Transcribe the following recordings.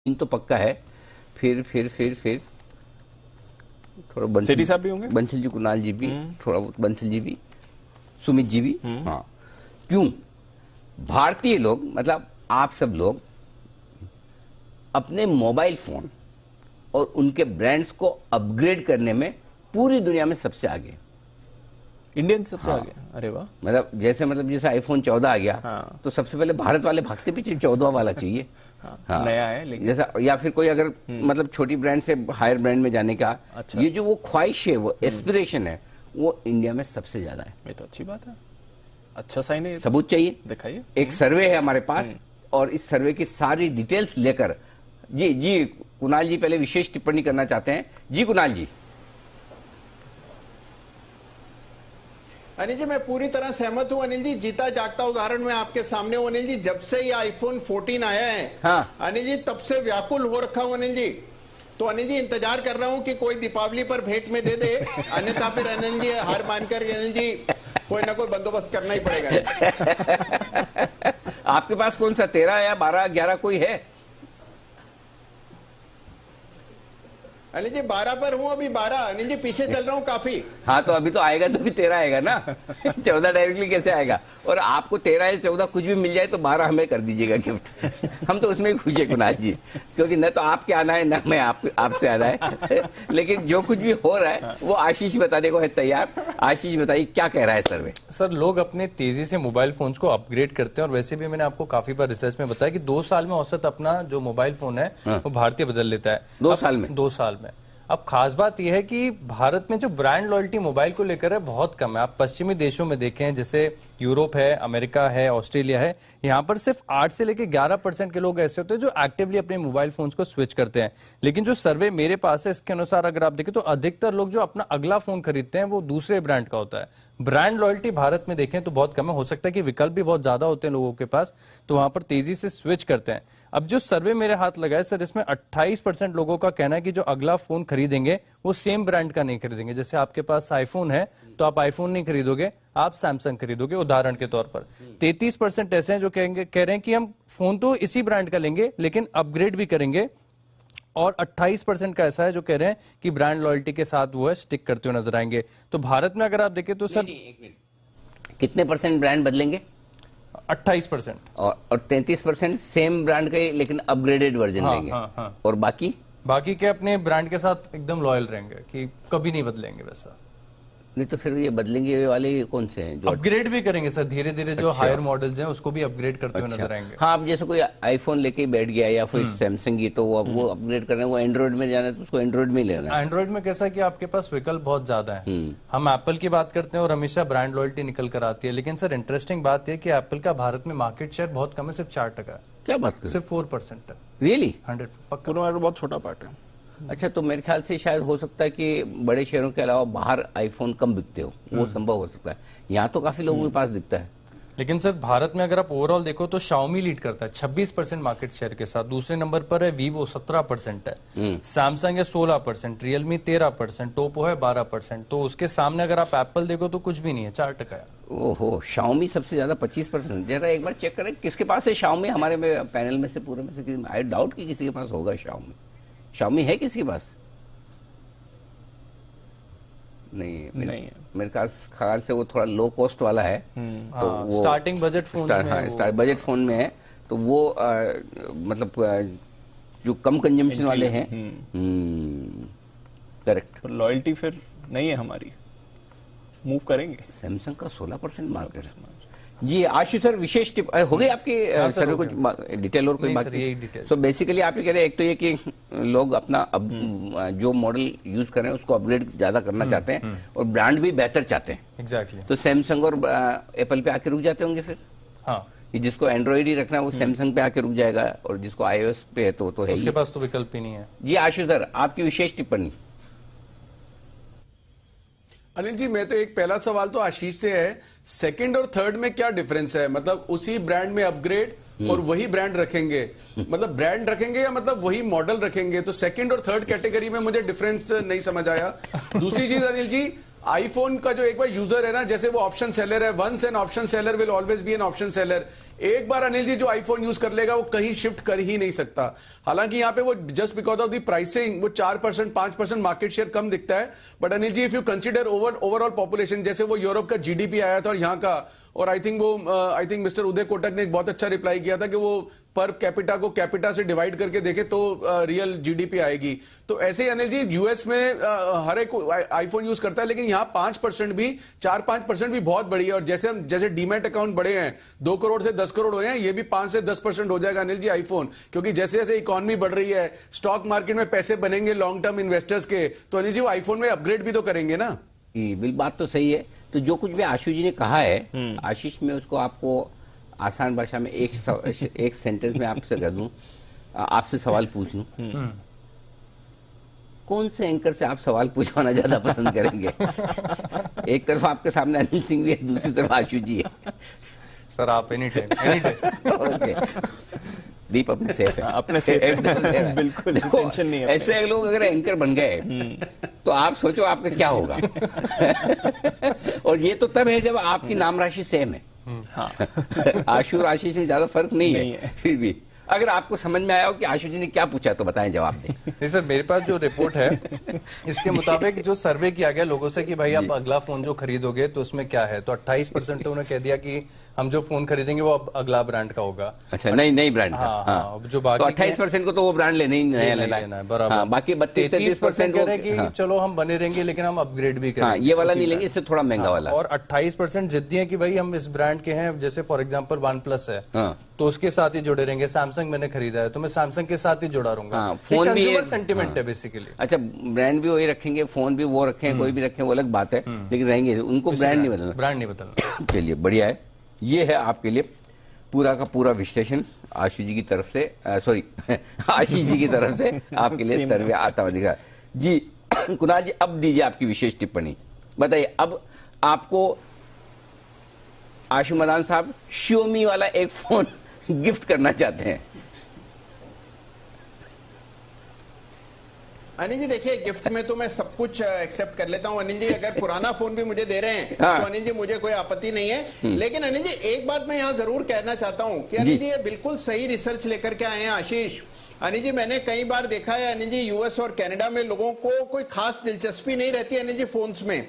तो पक्का है। फिर थोड़ा सेठी साहब भी होंगे, बंसल जी, कुणाल जी भी, थोड़ा बहुत बंसल जी भी, सुमित जी भी। हाँ, क्यों? भारतीय लोग, मतलब आप सब लोग अपने मोबाइल फोन और उनके ब्रांड्स को अपग्रेड करने में पूरी दुनिया में सबसे आगे, इंडियन सबसे हाँ। आगे। अरे वाह। जैसे आईफोन 14 आ गया, हाँ। तो सबसे पहले भारत वाले भागते पीछे 14 वाला चाहिए। हाँ, नया है लेकिन जैसा, या फिर कोई अगर मतलब छोटी ब्रांड से हायर ब्रांड में जाने का, अच्छा। ये जो वो ख्वाहिश है, वो एस्पिरेशन है, वो इंडिया में सबसे ज्यादा है। ये तो अच्छी बात है, अच्छा साइन है। सबूत चाहिए, दिखाइए। एक सर्वे है हमारे पास, और इस सर्वे की सारी डिटेल्स लेकर जी कुणाल जी पहले विशेष टिप्पणी करना चाहते हैं। जी कुणाल जी। अनिल जी, मैं पूरी तरह सहमत हूं। अनिल जी, जीता जागता उदाहरण मैं आपके सामने हूं। अनिल जी, जब से ये आईफोन 14 आया है, हाँ। अनिल जी, तब से व्याकुल हो रखा हूं। अनिल जी, तो अनिल जी इंतजार कर रहा हूं कि कोई दीपावली पर भेंट में दे दे, अन्यथा फिर अनिल जी हार मानकर अनिल जी कोई ना कोई बंदोबस्त करना ही पड़ेगा। आपके पास कौन सा 13 या 12, 11 कोई है? अनिल जी 12 पर हूं, अभी 12। अनिल जी पीछे चल रहा हूं काफी। हाँ, तो अभी तो आएगा, तो भी 13 आएगा ना। 14 डायरेक्टली कैसे आएगा? और आपको 13 या 14 कुछ भी मिल जाए तो 12 हमें कर दीजिएगा गिफ्ट। हम तो उसमें ही खुश है कुणाल जी, क्योंकि न तो आपके आना है, न मैं आपसे आना है। लेकिन जो कुछ भी हो रहा है वो आशीष बताने को है तैयार। आशीष बताइए, क्या कह रहा है सर्वे? सर, लोग अपने तेजी से मोबाइल फोन्स को अपग्रेड करते हैं, और वैसे भी मैंने आपको काफी बार रिसर्च में बताया कि 2 साल में औसत अपना जो मोबाइल फोन है वो भारतीय बदल लेता है। 2 साल में? 2 साल में। अब खास बात यह है कि भारत में जो ब्रांड लॉयल्टी मोबाइल को लेकर है बहुत कम है। आप पश्चिमी देशों में देखें, जैसे यूरोप है, अमेरिका है, ऑस्ट्रेलिया है, यहाँ पर सिर्फ 8 से लेकर 11% के लोग ऐसे होते हैं जो एक्टिवली अपने मोबाइल फोन्स को स्विच करते हैं। लेकिन जो सर्वे मेरे पास है, इसके अनुसार अगर आप देखें तो अधिकतर लोग जो अपना अगला फोन खरीदते हैं वो दूसरे ब्रांड का होता है। ब्रांड लॉयल्टी भारत में देखें तो बहुत कम है। हो सकता है कि विकल्प भी बहुत ज्यादा होते हैं लोगों के पास, तो वहां पर तेजी से स्विच करते हैं। अब जो सर्वे मेरे हाथ लगा है सर, इसमें 28% लोगों का कहना है कि जो अगला फोन खरीदेंगे वो सेम ब्रांड का नहीं खरीदेंगे। जैसे आपके पास आईफोन है तो आप आईफोन नहीं खरीदोगे, आप सैमसंग खरीदोगे, उदाहरण के तौर पर। 33% ऐसे हैं जो कह रहे हैं कि हम फोन तो इसी ब्रांड का लेंगे लेकिन अपग्रेड भी करेंगे, और 28% का ऐसा है जो कह रहे हैं कि ब्रांड लॉयल्टी के साथ वो है स्टिक करते हुए नजर आएंगे। तो भारत में अगर आप देखें तो सर कितने % ब्रांड बदलेंगे? 28%। और 33% सेम ब्रांड के लेकिन अपग्रेडेड वर्जन लेंगे। हाँ। और बाकी के अपने ब्रांड के साथ एकदम लॉयल रहेंगे कि कभी नहीं बदलेंगे। वैसा नहीं तो फिर ये बदलेंगे वाले कौन से हैं जो अपग्रेड भी करेंगे सर? धीरे धीरे जो हायर मॉडल्स हैं उसको भी अपग्रेड करते हुए नजर आएंगे। हाँ, अब जैसे कोई आईफोन लेके बैठ गया या फिर सैमसंग की, तो वो अपग्रेड करना है, वो एंड्रॉइड में जाना है तो उसको एंड्रॉइड में लेना है। एंड्रॉइड में कैसा है कि आपके पास विकल्प बहुत ज्यादा है। हम एप्पल की बात करते हैं और हमेशा ब्रांड लॉयल्टी निकल कर आती है, लेकिन सर इंटरेस्टिंग बात यह कि एप्पल का भारत में मार्केट शेयर बहुत कम है, सिर्फ 4% है। क्या बात कर, सिर्फ 4% है। रियली? 100 पक्का। पूरा बहुत छोटा पार्ट है। अच्छा, तो मेरे ख्याल से शायद हो सकता है कि बड़े शहरों के अलावा बाहर आईफोन कम बिकते हो, वो संभव हो सकता है। यहाँ तो काफी लोगों के पास दिखता है। लेकिन सर भारत में अगर आप ओवरऑल देखो तो Xiaomi लीड करता है 26% मार्केट शेयर के साथ। दूसरे नंबर पर है Vivo 17% है, सैमसंग है 16%, रियलमी 13%, Oppo है 12%। तो उसके सामने अगर आप एप्पल देखो तो कुछ भी नहीं है, 4% है। ओहो, Xiaomi सबसे ज्यादा 25%। जरा एक बार चेक करें किसके पास है Xiaomi। हमारे पैनल में से पूरे में से आई डाउट कि किसी के पास होगा Xiaomi है किसी के पास? नहीं है। मेरे ख्याल से वो थोड़ा लो कॉस्ट वाला है, तो वो starting budget phone start budget phone में है, तो वो मतलब जो कम कंजम्पशन वाले हैं। करेक्ट। लॉयल्टी फिर नहीं है हमारी, मूव करेंगे। सैमसंग का 16% मार्केट है। जी आशीष सर, विशेष टिप हो गई आपकी सर्वे? कुछ डिटेल और कोई बात? सो बेसिकली आप ये कह रहे हैं, एक तो ये कि लोग अपना जो मॉडल यूज कर रहे हैं उसको अपग्रेड ज्यादा करना चाहते हैं और ब्रांड भी बेहतर चाहते हैं। एग्जैक्टली। तो सैमसंग और एप्पल पे आके रुक जाते होंगे फिर। हाँ, जिसको एंड्रॉइड ही रखना है वो सैमसंग पे आके रुक जाएगा, और जिसको iOS पे है तो है उसके पास तो विकल्प ही नहीं है। जी आशीष सर, आपकी विशेष टिप्पणी। अनिल जी, मैं तो एक पहला सवाल तो आशीष से है, सेकंड और थर्ड में क्या डिफरेंस है? मतलब उसी ब्रांड में अपग्रेड और वही ब्रांड रखेंगे, मतलब ब्रांड रखेंगे या मतलब वही मॉडल रखेंगे? तो सेकंड और थर्ड कैटेगरी में मुझे डिफरेंस नहीं समझ आया। दूसरी चीज अनिल जी, आईफोन का जो एक बार यूजर है ना, जैसे वो ऑप्शन सेलर है, once an option seller will always be an option seller. एक बार अनिल जी जो आईफोन यूज कर लेगा वो कहीं शिफ्ट कर ही नहीं सकता। हालांकि यहाँ पे वो just because of the pricing वो 4% 5% मार्केट शेयर कम दिखता है। But Anil ji if you consider overall population, जैसे वो यूरोप का जीडीपी आया था और यहाँ का, और I think mister Uday Kotak ने एक बहुत अच्छा रिप्लाई किया था कि वो पर कैपिटा को कैपिटा से डिवाइड करके देखे तो रियल जीडीपी आएगी। तो ऐसे ही अनिल जी यूएस में हर एक आईफोन यूज करता है, लेकिन यहाँ 5% भी 4-5% भी बहुत बड़ी है। और जैसे डीमैट अकाउंट बढ़े हैं 2 करोड़ से 10 करोड़ हुए हैं, ये भी 5 से 10% हो जाएगा अनिल जी आईफोन। क्योंकि जैसे जैसे इकोनॉमी बढ़ रही है, स्टॉक मार्केट में पैसे बनेंगे लॉन्ग टर्म इन्वेस्टर्स के, तो अनिल जी वो आईफोन में अपग्रेड भी तो करेंगे ना। बिल बात तो सही है। तो जो कुछ भी आशु जी ने कहा है, आशीष में उसको आपको आसान भाषा में एक सेंटेंस में आपसे कह दूं, आपसे सवाल पूछ लूं, कौन से एंकर से आप सवाल पूछवाना ज्यादा पसंद करेंगे? एक तरफ आपके सामने अनिल सिंह भी है, दूसरी तरफ आशु जी है। सर आप एनी टाइम ओके, दीप अपने सेफ है, अपने सेफ है। बिल्कुल टेंशन नहीं है। ऐसे लोग अगर एंकर बन गए तो आप सोचो आपका क्या होगा। और ये तो तब है जब आपकी नाम राशि सेम है। हाँ। आशु और आशीष में ज्यादा फर्क नहीं है। फिर भी अगर आपको समझ में आया हो कि आशु जी ने क्या पूछा तो बताएं, जवाब दें। नहीं सर, मेरे पास जो रिपोर्ट है इसके मुताबिक जो सर्वे किया गया लोगों से कि भाई आप अगला फोन जो खरीदोगे तो उसमें क्या है, तो 28% उन्होंने कह दिया कि हम जो फोन खरीदेंगे वो अब अगला ब्रांड का होगा। अच्छा, नई ब्रांड का। हाँ, जो बाकी तो 28% को तो वो ब्रांड लेना ही नया लेना है, बराबर। हाँ, बाकी 32-33% कह रहे हैं कि चलो हम बने रहेंगे लेकिन हम अपग्रेड भी करेंगे। ये वाला नहीं लेंगे, इससे थोड़ा महंगा वाला। और 28% जिद्दी है कि भाई हम इस ब्रांड के हैं, जैसे फॉर एग्जांपल OnePlus है तो उसके साथ ही जुड़े रहेंगे। सैमसंग मैंने खरीदा है तो मैं सैमसंग के साथ ही जुड़ा रहूंगा। फोन भी सेंटिमेंट है बेसिकली। अच्छा, ब्रांड भी वही रखेंगे, फोन भी वो रखें, कोई भी रखें, वो अलग बात है, लेकिन रहेंगे उनको ब्रांड नहीं बदलना। चलिए बढ़िया है। ये है आपके लिए पूरा का पूरा विश्लेषण आशीष जी की तरफ से, सॉरी आशीष जी की तरफ से आपके लिए सर्वे आता हुआ दिखा जी। कुणाल जी अब दीजिए आपकी विशेष टिप्पणी, बताइए। अब आपको आशु मदान साहब Xiaomi वाला एक फोन गिफ्ट करना चाहते हैं। अनिल जी देखिए, गिफ्ट में तो मैं सब कुछ एक्सेप्ट कर लेता हूं अनिल जी। अगर पुराना फोन भी मुझे दे रहे हैं तो अनिल जी मुझे कोई आपत्ति नहीं है। लेकिन अनिल जी एक बात मैं यहां जरूर कहना चाहता हूं कि अनिल जी ये बिल्कुल सही रिसर्च लेकर के आए हैं आशीष। अनिल जी मैंने कई बार देखा है अनिल जी, यूएस और कनाडा में लोगों को कोई खास दिलचस्पी नहीं रहती अनिल जी फोन्स में।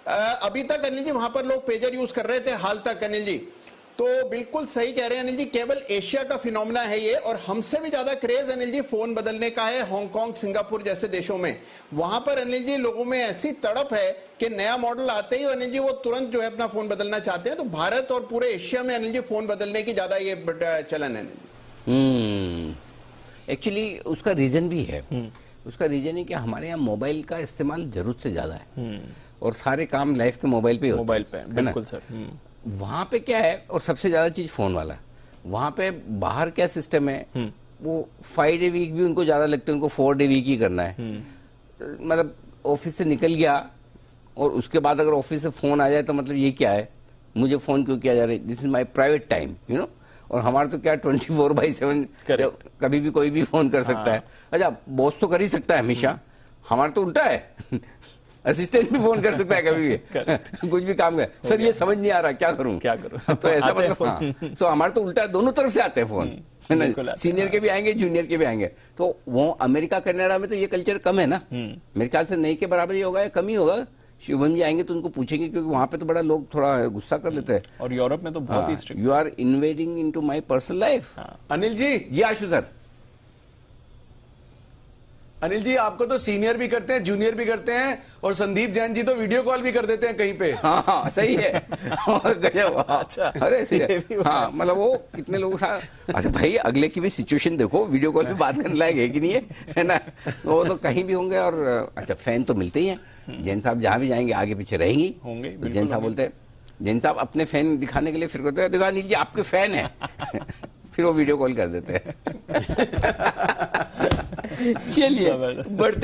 अभी तक अनिल जी वहां पर लोग पेजर यूज कर रहे थे हाल तक अनिल जी। तो बिल्कुल सही कह रहे हैं अनिल जी, केवल एशिया का फिनोमेना है ये। और हमसे भी ज्यादा क्रेज अनिल जी फोन बदलने का है हांगकांग, सिंगापुर जैसे देशों में। वहां पर अनिल जी लोगों में ऐसी तड़प है कि नया मॉडल आते ही अनिल जी वो तुरंत जो है अपना फोन बदलना चाहते हैं। तो भारत और पूरे एशिया में अनिल जी फोन बदलने की ज्यादा ये चलन है अनिल जी। एक्चुअली उसका रीजन भी है। उसका रीजन है कि हमारे यहाँ मोबाइल का इस्तेमाल जरूरत से ज्यादा है और सारे काम लाइफ के मोबाइल पे होते हैं। मोबाइल पे बिल्कुल सर। वहां पे क्या है, और सबसे ज्यादा चीज फोन वाला। वहां पे बाहर क्या सिस्टम है, वो 5 डे वीक भी उनको ज्यादा लगता है, उनको 4 डे वीक ही करना है। मतलब ऑफिस से निकल गया और उसके बाद अगर ऑफिस से फोन आ जाए तो मतलब ये क्या है, मुझे फोन क्यों किया जा रहा है, this is my private time, you know. और हमारा तो क्या 24/7 कभी भी कोई भी फोन कर सकता है। अच्छा, बॉस तो कर ही सकता है हमेशा, हमारा तो उल्टा है। असिस्टेंट भी फोन कर सकता है कभी भी कुछ भी काम कर। सर ये समझ नहीं आ रहा, क्या करूं तो ऐसा मतलब तो हमारा तो उल्टा, दोनों तरफ से आते हैं फोन, है ना। सीनियर के भी आएंगे, जूनियर के भी आएंगे। तो वो अमेरिका कनाडा में तो ये कल्चर कम है ना, मेरे ख्याल से नहीं के बराबर ही होगा या कम ही होगा। शुभम जी आएंगे तो उनको पूछेंगे, क्योंकि वहां पे तो बड़ा लोग थोड़ा गुस्सा कर लेते हैं। और यूरोप में तो बहुत ही strict. You are invading into my personal life. Anil ji Ashu sir. Anil ji आपको तो सीनियर भी करते हैं, जूनियर भी करते हैं, और संदीप जैन जी तो वीडियो कॉल भी कर देते हैं कहीं पे। हाँ सही है। गजब। अच्छा, अरे सही है। हाँ मतलब वो कितने लोग साथ। अच्छा भाई, अगले की भी सिचुएशन देखो, वीडियो कॉल पे बात करने लायक है कि नहीं है ना। वो तो कहीं भी होंगे। और अच्छा, फैन तो मिलते ही हैं। जैन साहब जहां भी जाएंगे आगे पीछे रहेंगी होंगे। तो जैन साहब बोलते हैं, जैन साहब अपने फैन दिखाने के लिए फिर कहते हैं, देखो अनिल जी आपके फैन है। फिर वो वीडियो कॉल कर देते हैं। चलिए बढ़ते